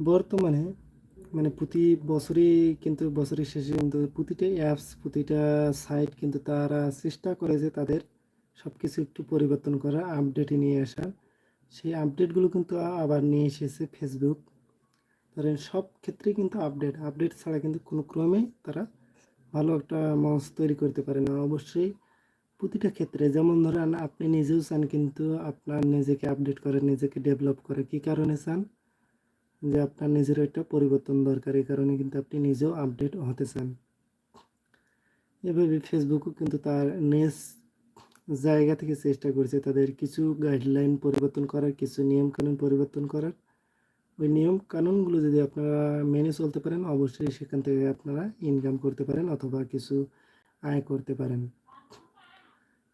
বর্তমানে মানে প্রতি বছরই কিন্তু বছরের শেষে কিন্তু প্রতিটা অ্যাপস প্রতিটা সাইট কিন্তু তারা চেষ্টা করে যে তাদের সব কিছু একটু পরিবর্তন করা আপডেটে নিয়ে আসা। সেই আপডেটগুলো কিন্তু আবার নিয়ে এসেছে ফেসবুক। ধরেন সব ক্ষেত্রেই কিন্তু আপডেট ছাড়া কিন্তু কোনো ক্রমেই তারা ভালো একটা মঞ্চ তৈরি করতে পারে না। অবশ্যই প্রতিটা ক্ষেত্রে যেমন ধরেন আপনি নিজেও চান কিন্তু আপনার নিজেকে আপডেট করে নিজেকে ডেভেলপ করে কী কারণে চান যে আপনার নিজেরও একটা পরিবর্তন দরকার, এই কারণে কিন্তু আপনি নিজেও আপডেট হতে চান। এভাবে ফেসবুকও কিন্তু তার নিজ জায়গা থেকে চেষ্টা করছে তাদের কিছু গাইডলাইন পরিবর্তন করার, কিছু নিয়মকানুন পরিবর্তন করার। ওই নিয়ম কানুনগুলো যদি আপনারা মেনে চলতে পারেন অবশ্যই সেখান থেকে আপনারা ইনকাম করতে পারেন অথবা কিছু আয় করতে পারেন।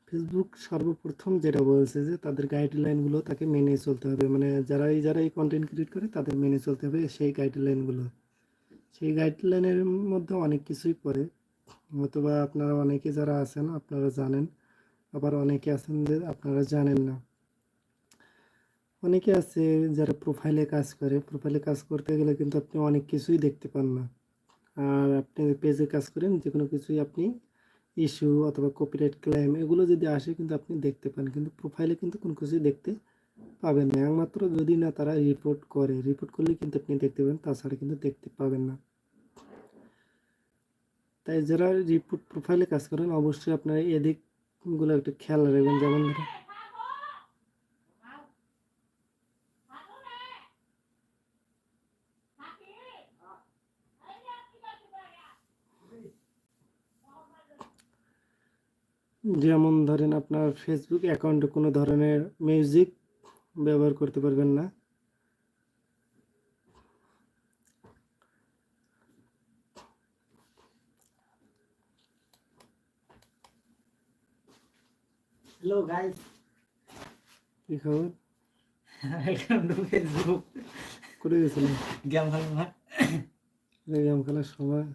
ফেসবুক সর্বপ্রথম যেটা বলছে যে তাদের গাইডলাইনগুলো তাকে মেনে চলতে হবে, মানে যারাই কন্টেন্ট ক্রিয়েট করে তাদের মেনে চলতে হবে সেই গাইডলাইনগুলো। সেই গাইডলাইনের মধ্যে অনেক কিছুই পড়ে, হয়তোবা আপনারা অনেকে যারা আছেন আপনারা জানেন, আবার অনেকে আছেন যে আপনারা জানেন না। অনেকে আছে যারা প্রোফাইলে কাজ করে, প্রোফাইলে কাজ করতে গেলে কিন্তু আপনি অনেক কিছুই দেখতে পান না। আর আপনি পেজে কাজ করেন যে কোনো কিছুই আপনি ইস্যু অথবা কপিরাইট ক্লেম এগুলো যদি আসে কিন্তু আপনি দেখতে পান, কিন্তু প্রোফাইলে কিন্তু কোনো কিছুই দেখতে পাবেন না। একমাত্র যদি না তারা রিপোর্ট করে, রিপোর্ট করলে কিন্তু আপনি দেখতে পাবেন, তাছাড়া কিন্তু দেখতে পাবেন না। তাই যারা রিপোর্ট প্রোফাইলে কাজ করেন অবশ্যই আপনারা এদিকগুলো একটু খেয়াল রাখবেন। যেমন ধরেন আপনার ফেসবুক অ্যাকাউন্টে কোনো ধরনের মিউজিক ব্যবহার করতে পারবেন না। হ্যালো গাইস, কি খবর? Welcome to Facebook. করে গেছিলেন গেম খেলো না? গেম খেলার সময়?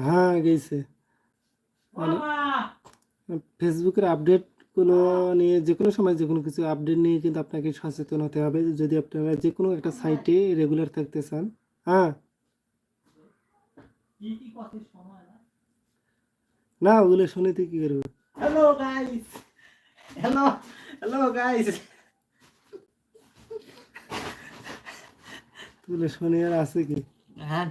হ্যাঁ গেছে। মানে ফেসবুকের আপডেটগুলো নিয়ে যে কোনো সময় যে কোনো কিছু আপডেট নিয়ে কিন্তু আপনাকে সচেতন হতে হবে যদি আপনারা যে কোনো একটা সাইটে রেগুলার থাকতে চান। হ্যাঁ না ওগুলো শুনে তুই কী করবো? Hello guys, hello hello guys. ওগুলো শুনে আর আছে কি? হ্যাঁ